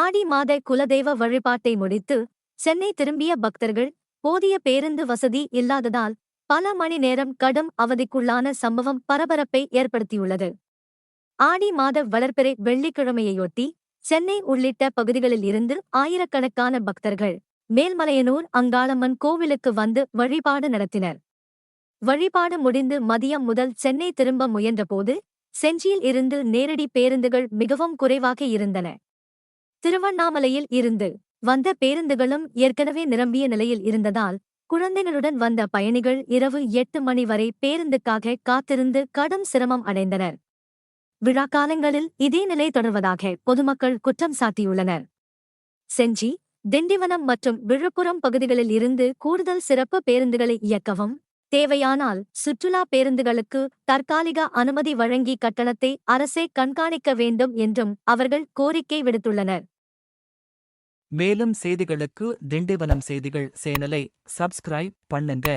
ஆடி மாத குலதெய்வ வழிபாட்டை முடித்து சென்னை திரும்பிய பக்தர்கள் போதிய பேருந்து வசதி இல்லாததால் பல மணி நேரம் கடும் அவதிக்குள்ளான சம்பவம் பரபரப்பை ஏற்படுத்தியுள்ளது. ஆடி மாத வளர்பிறை வெள்ளிக்கிழமையொட்டி சென்னை உள்ளிட்ட பகுதிகளில் இருந்து ஆயிரக்கணக்கான பக்தர்கள் மேல்மலையனூர் அங்காளம்மன் கோவிலுக்கு வந்து வழிபாடு நடத்தினர். வழிபாடு முடிந்து மதியம் முதல் சென்னை திரும்ப முயன்றபோது செஞ்சியில் இருந்து நேரடி பேருந்துகள் மிகவும் குறைவாக இருந்தன. திருவண்ணாமலையில் இருந்து வந்த பேருந்துகளும் ஏற்கனவே நிரம்பிய நிலையில் இருந்ததால் குழந்தைகளுடன் வந்த பயணிகள் இரவு 8 மணி வரை பேருந்துக்காக காத்திருந்து கடும் சிரமம் அடைந்தனர். விழாக்காலங்களில் இதே நிலை தொடர்வதாக பொதுமக்கள் குற்றம் சாட்டியுள்ளனர். செஞ்சி, திண்டிவனம் மற்றும் விழுப்புரம் பகுதிகளில் இருந்து கூடுதல் சிறப்பு பேருந்துகளை இயக்கவும், தேவையானால் சுற்றுலா பேருந்துகளுக்கு தற்காலிக அனுமதி வழங்கி கட்டணத்தை அரசே கண்காணிக்க வேண்டும் என்றும் அவர்கள் கோரிக்கை விடுத்துள்ளனர். மேலும் செய்திகளுக்கு திண்டிவனம் செய்திகள் சேனலை சப்ஸ்கிரைப் பண்ணுங்க.